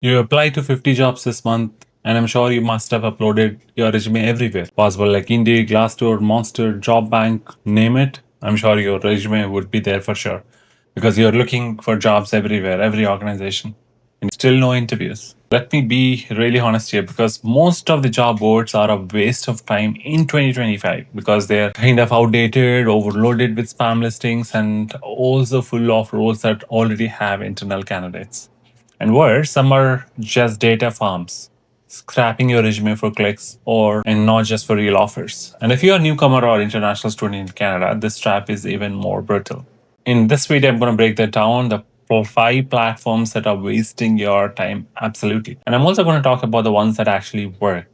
You applied to 50 jobs this month, and I'm sure you must have uploaded your resume everywhere. Possible like Indeed, Glassdoor, Monster, Job Bank, name it. I'm sure your resume would be there for sure because you're looking for jobs everywhere, every organization, and still no interviews. Let me be really honest here because most of the job boards are a waste of time in 2025 because they're kind of outdated, overloaded with spam listings, and also full of roles that already have internal candidates. And worse, some are just data farms, scrapping your resume for clicks or and not just for real offers. And if you're a newcomer or international student in Canada, this trap is even more brutal. In this video, I'm going to break that down, the 5 platforms that are wasting your time absolutely. And I'm also going to talk about the ones that actually work,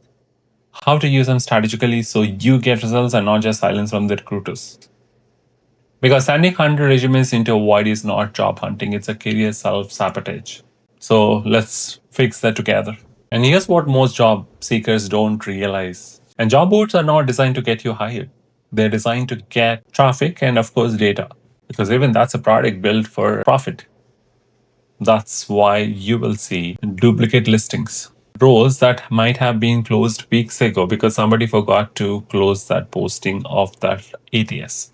how to use them strategically so you get results and not just silence from the recruiters. Because sending 100 resumes into a void is not job hunting, it's a career self sabotage. So let's fix that together. And here's what most job seekers don't realize. And job boards are not designed to get you hired. They're designed to get traffic and, of course, data. Because even that's a product built for profit. That's why you will see duplicate listings. Roles that might have been closed weeks ago because somebody forgot to close that posting of that ATS.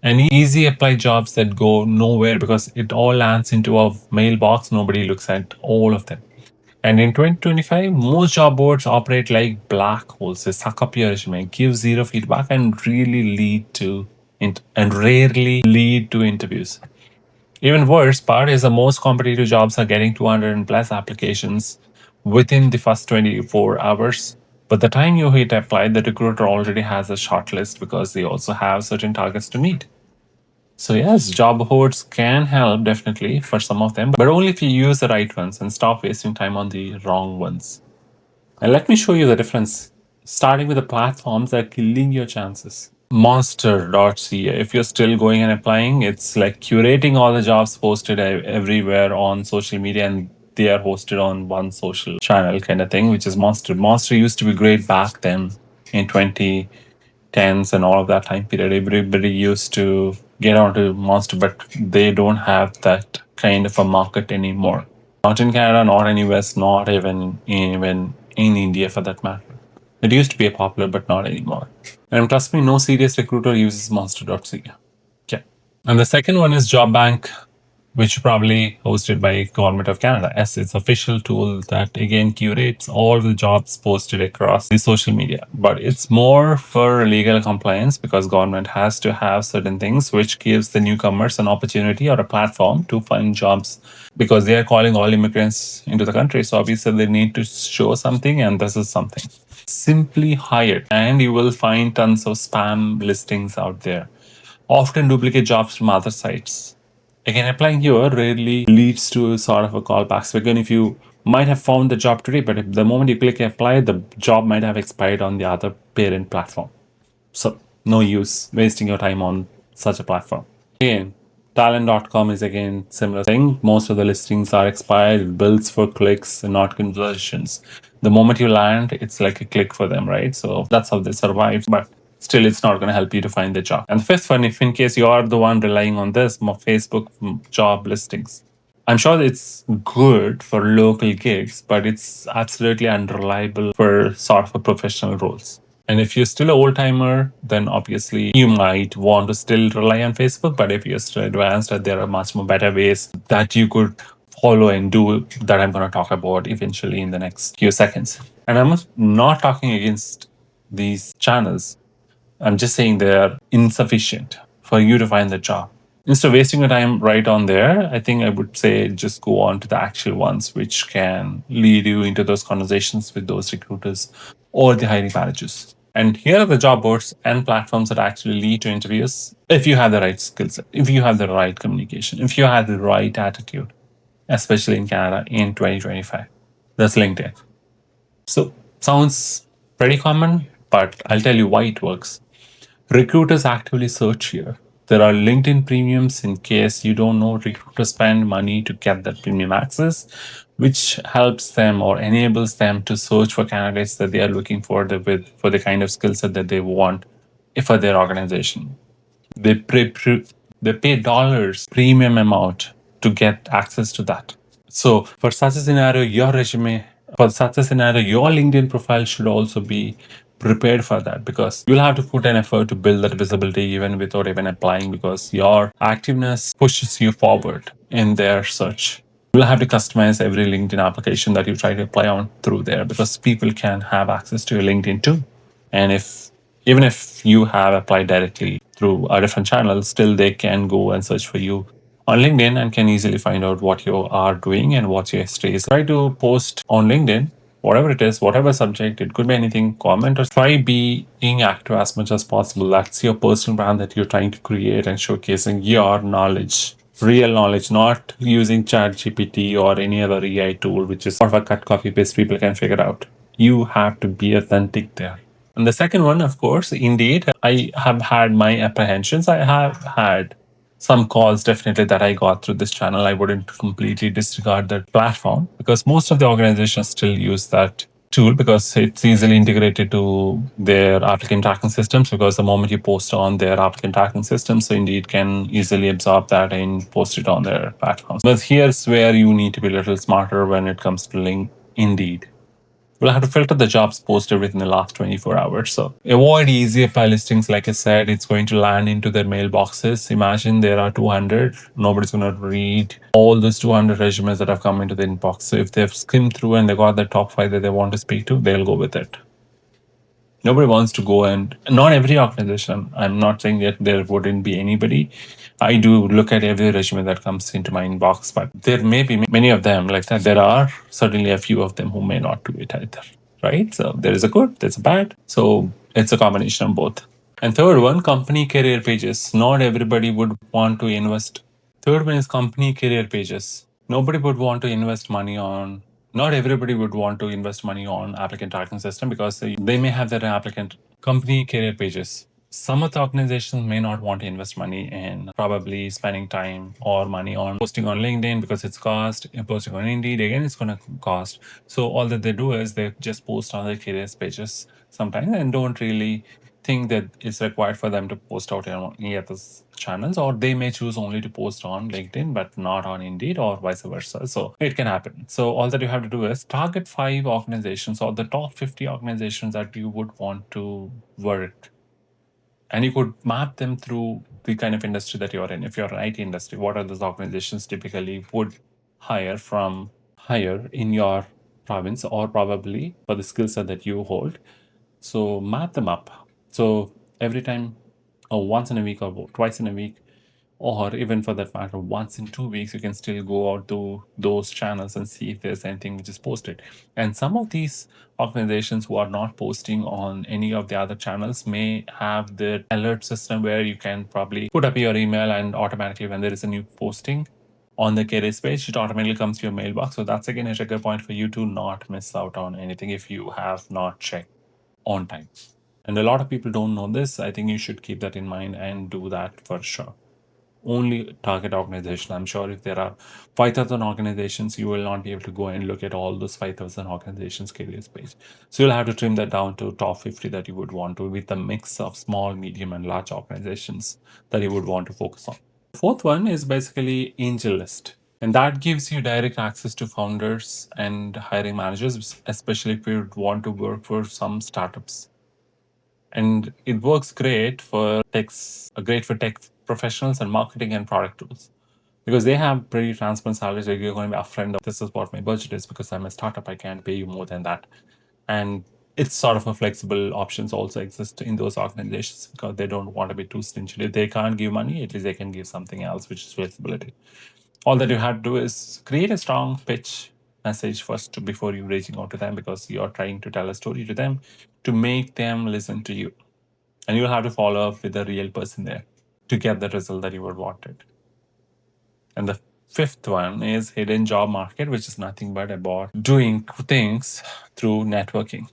And easy apply jobs that go nowhere because it all lands into a mailbox. Nobody looks at all of them. And in 2025, most job boards operate like black holes. They suck up your resume, give zero feedback, and really and rarely lead to interviews. Even worse part is the most competitive jobs are getting 200 and plus applications within the first 24 hours. But the time you hit apply, the recruiter already has a shortlist because they also have certain targets to meet. So yes, job boards can help definitely for some of them, but only if you use the right ones and stop wasting time on the wrong ones. And let me show you the difference, starting with the platforms that are killing your chances. Monster.ca. If you're still going and applying, it's like curating all the jobs posted everywhere on social media and they are hosted on one social channel kind of thing, which is Monster. Monster used to be great back then in 2010s and all of that time period. Everybody used to get onto Monster, but they don't have that kind of a market anymore. Not in Canada, not in US, not even in India for that matter. It used to be popular, but not anymore. And trust me, no serious recruiter uses Monster.ca. Okay. And the second one is Job Bank, which probably hosted by Government of Canada. Yes, it's official tool that again curates all the jobs posted across the social media. But it's more for legal compliance because government has to have certain things which gives the newcomers an opportunity or a platform to find jobs because they are calling all immigrants into the country. So obviously they need to show something, and this is something. Simply hire, and you will find tons of spam listings out there, often duplicate jobs from other sites. Again, applying here rarely leads to sort of a callback. So again, if you might have found the job today, but if the moment you click apply, the job might have expired on the other parent platform. So no use wasting your time on such a platform. Again, talent.com is again similar thing. Most of the listings are expired. It builds for clicks and not conversions. The moment you land, it's like a click for them, right? So that's how they survive. But still, it's not going to help you to find the job. And the fifth one, if in case you are the one relying on this, Facebook job listings. I'm sure it's good for local gigs, but it's absolutely unreliable for sort of a professional roles. And if you're still an old timer, then obviously you might want to still rely on Facebook. But if you're still advanced, there are much more better ways that you could follow and do that I'm going to talk about eventually in the next few seconds. And I'm not talking against these channels. I'm just saying they are insufficient for you to find the job. Instead of wasting your time right on there, I think I would say just go on to the actual ones which can lead you into those conversations with those recruiters or the hiring managers. And here are the job boards and platforms that actually lead to interviews if you have the right skill set, if you have the right communication, if you have the right attitude, especially in Canada in 2025. That's LinkedIn. So, sounds pretty common, but I'll tell you why it works. Recruiters actively search here. There are LinkedIn premiums in case you don't know. Recruiters spend money to get that premium access, which helps them or enables them to search for candidates that they are looking for for the kind of skill set that they want for their organization. They pay dollars premium amount to get access to that. So for such a scenario, your LinkedIn profile should also be prepared for that, because you'll have to put an effort to build that visibility even without even applying, because your activeness pushes you forward in their search. You'll have to customize every LinkedIn application that you try to apply on through there, because people can have access to your LinkedIn too. And if you have applied directly through a different channel, still they can go and search for you on LinkedIn and can easily find out what you are doing and what's your history is. Try to post on LinkedIn, whatever it is, whatever subject, it could be anything, comment or try being active as much as possible. That's your personal brand that you're trying to create and showcasing your knowledge. Real knowledge, not using ChatGPT or any other AI tool, which is sort of a cut copy paste people can figure out. You have to be authentic there. And the second one, of course, indeed, I have had my apprehensions. I have had some calls definitely that I got through this channel. I wouldn't completely disregard that platform, because most of the organizations still use that tool because it's easily integrated to their applicant tracking systems, because the moment you post on their applicant tracking system, so Indeed can easily absorb that and post it on their platforms. But here's where you need to be a little smarter when it comes to Indeed. We'll have to filter the jobs posted within the last 24 hours. So avoid easy apply listings. Like I said, it's going to land into their mailboxes. Imagine there are 200. Nobody's going to read all those 200 resumes that have come into the inbox. So if they've skimmed through and they got the top 5 that they want to speak to, they'll go with it. Nobody wants to go, and not every organization. I'm not saying that there wouldn't be anybody. I do look at every resume that comes into my inbox, but there may be many of them like that. There are certainly a few of them who may not do it either, right? So there is a good, there's a bad. So it's a combination of both. And third one, company career pages. Not everybody would want to invest. Third one is company career pages. Nobody would want to invest money on. Not everybody would want to invest money on applicant tracking system, because they may have their applicant company career pages. Some of the organizations may not want to invest money in probably spending time or money on posting on LinkedIn, because it's cost, and posting on Indeed, again, it's going to cost. So all that they do is they just post on their careers pages sometimes and don't really think that it's required for them to post out on any other channels, or they may choose only to post on LinkedIn but not on Indeed, or vice versa. So it can happen. So all that you have to do is target 5 organizations or the top 50 organizations that you would want to work, and you could map them through the kind of industry that you're in. If you're an IT industry, what are those organizations typically would hire in your province, or probably for the skill set that you hold. So map them up. So every time, or once in a week, or twice in a week, or even for that matter, once in 2 weeks, you can still go out to those channels and see if there's anything which is posted. And some of these organizations who are not posting on any of the other channels may have the alert system where you can probably put up your email, and automatically when there is a new posting on the careers page, it automatically comes to your mailbox. So that's again a trigger point for you to not miss out on anything if you have not checked on time. And a lot of people don't know this. I think you should keep that in mind and do that for sure. Only target organization. I'm sure if there are 5,000 organizations, you will not be able to go and look at all those 5,000 organizations careers page. So you'll have to trim that down to top 50 that you would want to, with a mix of small, medium, and large organizations that you would want to focus on. The fourth one is basically Angel List. And that gives you direct access to founders and hiring managers, especially if you want to work for some startups. And it works great for tech professionals and marketing and product tools, because they have pretty transparent salaries. Like, you're going to be upfront of, this is what my budget is, because I'm a startup, I can't pay you more than that. And it's sort of a flexible options also exist in those organizations, because they don't want to be too stingy. If they can't give money, at least they can give something else, which is flexibility. All that you have to do is create a strong pitch message first before you reaching out to them, because you're trying to tell a story to them to make them listen to you. And you'll have to follow up with a real person there to get the result that you would wanted. And the fifth one is hidden job market, which is nothing but about doing things through networking.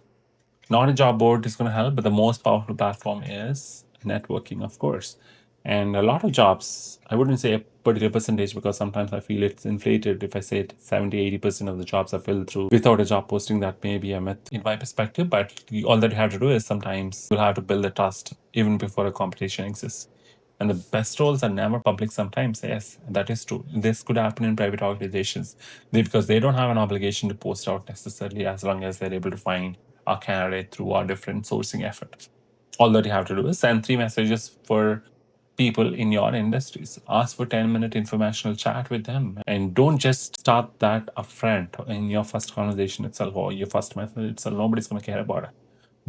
Not a job board is going to help, but the most powerful platform is networking, of course. And a lot of jobs, I wouldn't say a particular percentage, because sometimes I feel it's inflated if I say 70-80% of the jobs are filled through without a job posting. That may be a myth in my perspective, but all that you have to do is sometimes you'll have to build the trust even before a competition exists. And the best roles are never public sometimes. Yes, that is true. This could happen in private organizations because they don't have an obligation to post out necessarily as long as they're able to find a candidate through our different sourcing efforts. All that you have to do is send 3 messages for people in your industries. Ask for 10-minute informational chat with them. And don't just start that upfront in your first conversation itself or your first message itself. Nobody's going to care about it.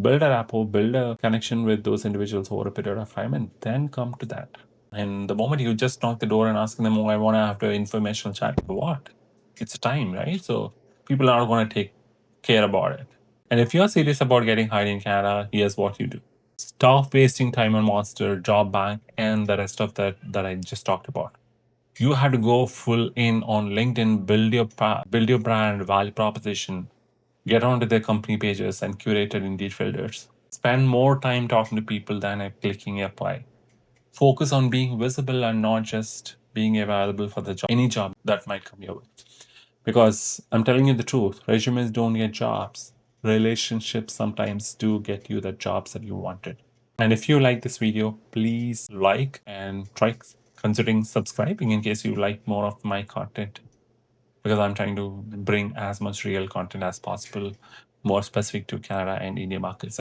Build a rapport, build a connection with those individuals over a period of time, and then come to that. And the moment you just knock the door and asking them, oh, I want to have an informational chat, what? It's time, right? So people are going to take care about it. And if you're serious about getting hired in Canada, here's what you do. Stop wasting time on Monster, Job Bank, and the rest of that I just talked about. You have to go full in on LinkedIn, build your brand, value proposition, get onto their company pages and curated Indeed filters. Spend more time talking to people than clicking apply. Focus on being visible and not just being available for the job, any job that might come your way. Because I'm telling you the truth, resumes don't get jobs. Relationships sometimes do get you the jobs that you wanted. And if you like this video, please like and try considering subscribing in case you like more of my content, because I'm trying to bring as much real content as possible, more specific to Canada and India markets.